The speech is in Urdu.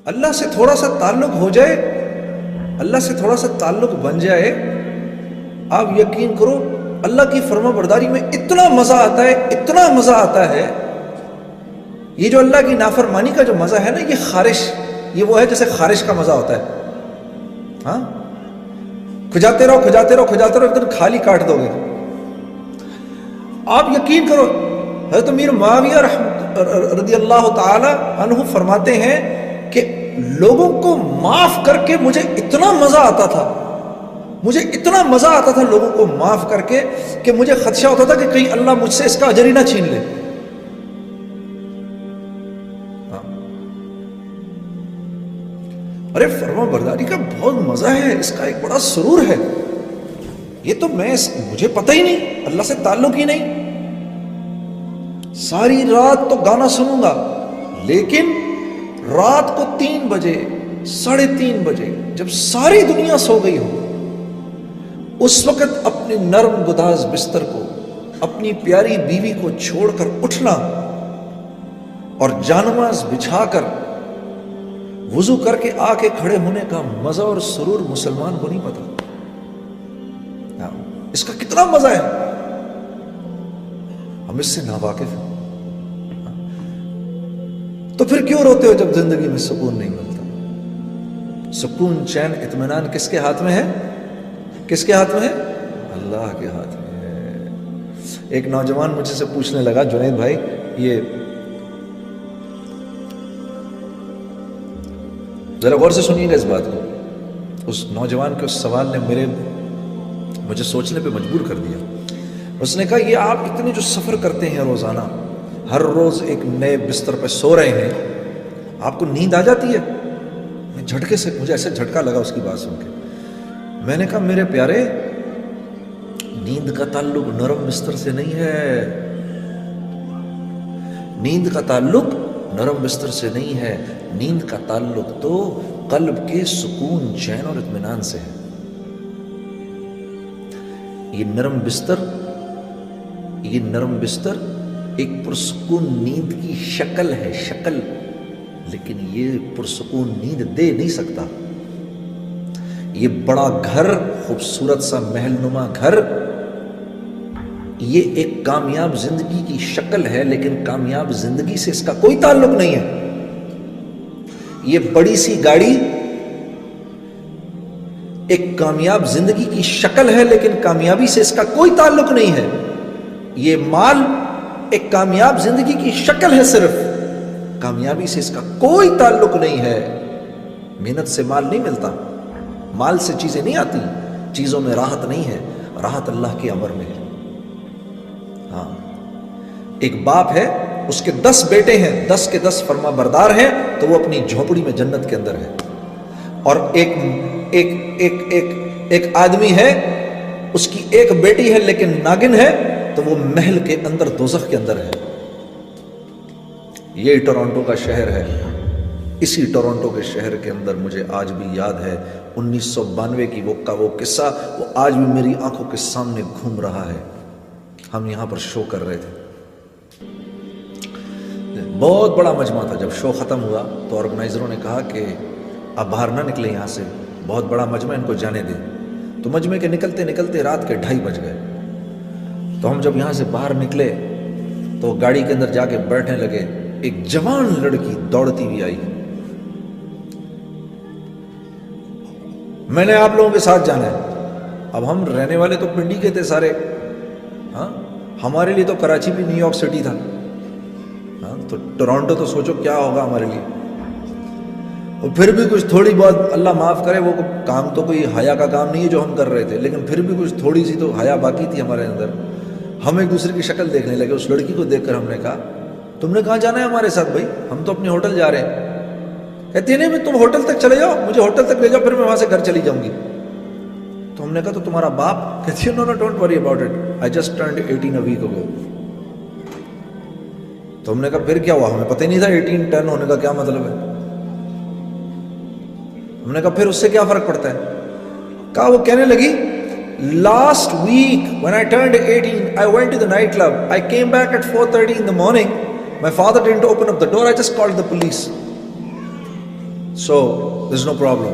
اللہ سے تھوڑا سا تعلق ہو جائے، اللہ سے تھوڑا سا تعلق بن جائے، آپ یقین کرو اللہ کی فرما برداری میں اتنا مزہ آتا ہے، اتنا مزہ آتا ہے۔ یہ جو اللہ کی نافرمانی کا جو مزہ ہے نا، یہ خارش، یہ وہ ہے جیسے خارش کا مزہ ہوتا ہے۔ ہاں، کھجاتے رہو کھجاتے رہو کھجاتے رہو، ایک دن خالی کاٹ دو گے۔ آپ یقین کرو، حضرت امیر معاویہ رضی اللہ تعالی عنہ فرماتے ہیں کہ لوگوں کو معاف کر کے مجھے اتنا مزہ آتا تھا، مجھے اتنا مزہ آتا تھا لوگوں کو معاف کر کے، کہ مجھے خدشہ ہوتا تھا کہ کہیں اللہ مجھ سے اس کا اجر ہی نہ چھین لے۔ ارے فرما برداری کا بہت مزہ ہے، اس کا ایک بڑا سرور ہے۔ یہ تو مجھے پتہ ہی نہیں، اللہ سے تعلق ہی نہیں۔ ساری رات تو گانا سنوں گا، لیکن رات کو 3 بجے 3:30 بجے جب ساری دنیا سو گئی ہو، اس وقت اپنے نرم گداز بستر کو، اپنی پیاری بیوی کو چھوڑ کر اٹھنا اور جانماز بچھا کر وضو کر کے آ کے کھڑے ہونے کا مزہ اور سرور مسلمان کو نہیں پتا۔ اس کا کتنا مزہ ہے، ہم اس سے ناواقف ہیں۔ تو پھر کیوں روتے ہو جب زندگی میں سکون نہیں ملتا؟ سکون، چین، اطمینان کس کے ہاتھ میں ہے؟ کس کے ہاتھ میں ہے؟ اللہ کے ہاتھ میں ہے۔ ایک نوجوان مجھ سے پوچھنے لگا، جنید بھائی یہ ذرا غور سے سنیے گا اس بات کو۔ اس نوجوان کے اس سوال نے مجھے سوچنے پہ مجبور کر دیا۔ اس نے کہا، یہ آپ اتنے جو سفر کرتے ہیں روزانہ، ہر روز ایک نئے بستر پہ سو رہے ہیں، آپ کو نیند آ جاتی ہے؟ جھٹکے سے مجھے ایسے جھٹکا لگا اس کی بات سن کے۔ میں نے کہا، میرے پیارے، نیند کا تعلق نرم بستر سے نہیں ہے، نیند کا تعلق نرم بستر سے نہیں ہے، نیند کا تعلق تو قلب کے سکون، چین اور اطمینان سے ہے۔ یہ نرم بستر ایک پرسکون نیند کی شکل ہے، شکل، لیکن یہ پرسکون نیند دے نہیں سکتا۔ یہ بڑا گھر، خوبصورت سا محل نما گھر، یہ ایک کامیاب زندگی کی شکل ہے، لیکن کامیاب زندگی سے اس کا کوئی تعلق نہیں ہے۔ یہ بڑی سی گاڑی ایک کامیاب زندگی کی شکل ہے، لیکن کامیابی سے اس کا کوئی تعلق نہیں ہے۔ یہ مال ایک کامیاب زندگی کی شکل ہے، صرف کامیابی سے اس کا کوئی تعلق نہیں ہے۔ محنت سے مال نہیں ملتا، مال سے چیزیں نہیں آتی، چیزوں میں راحت نہیں ہے، راحت اللہ کے امر میں ہے۔ ہاں، ایک باپ ہے، اس کے 10 بیٹے ہیں، 10 کے 10 فرما بردار ہیں، تو وہ اپنی جھونپڑی میں جنت کے اندر ہے۔ اور ایک آدمی ہے، اس کی ایک بیٹی ہے لیکن ناگن ہے، تو وہ محل کے اندر، دوزخ کے اندر ہے۔ یہ ٹورانٹو کا شہر ہے۔ اسی ٹورانٹو کے شہر کے اندر مجھے آج بھی یاد ہے 1992 کی وہ قصہ، وہ آج بھی میری آنکھوں کے سامنے گھوم رہا ہے۔ ہم یہاں پر شو کر رہے تھے، بہت بڑا مجمع تھا۔ جب شو ختم ہوا تو آرگنائزروں نے کہا کہ آپ باہر نہ نکلیں یہاں سے، بہت بڑا مجمع، ان کو جانے دیں۔ تو مجمع کے نکلتے نکلتے رات کے 2:30 بج گئے۔ تو ہم جب یہاں سے باہر نکلے تو گاڑی کے اندر جا کے بیٹھنے لگے، ایک جوان لڑکی دوڑتی ہوئی آئی، میں نے آپ لوگوں کے ساتھ جانا ہے۔ اب ہم رہنے والے تو پنڈی کے تھے سارے، ہاں، ہمارے لیے تو کراچی بھی نیو یارک سٹی تھا، ہاں، تو ٹورانٹو تو سوچو کیا ہوگا ہمارے لیے۔ اور پھر بھی کچھ تھوڑی بہت، اللہ معاف کرے، وہ کام تو کوئی حیا کا کام نہیں ہے جو ہم کر رہے تھے، لیکن پھر بھی کچھ تھوڑی سی تو حیا باقی تھی ہمارے اندر۔ ہم ایک دوسرے کی شکل دیکھنے لگے۔ اس لڑکی کو دیکھ کر ہم نے کہا، تم نے کہاں جانا ہے ہمارے ساتھ بھائی؟ ہم تو اپنے ہوٹل جا رہے ہیں۔ کہتی ہے، نہیں، تم ہوٹل تک چلے جاؤ، مجھے ہوٹل تک لے جاؤ، پھر میں وہاں سے گھر چلی جاؤں گی۔ تو ہم نے کہا، تو تمہارا باپ؟ کہتی ہے، no don't worry about it, I just turned 18 a week ago. تو ہم نے کہا، پھر کیا ہوا؟ ہمیں پتہ ہی نہیں تھا 18 10 ہونے کا کیا مطلب ہے۔ ہم نے کہا، پھر اس سے کیا فرق پڑتا ہے؟ کہا، وہ کہنے لگی، last week when I turned 18 I went to the nightclub, I came back at 4:30 in the morning, my father didn't open up the door, I just called the police. So there's no problem.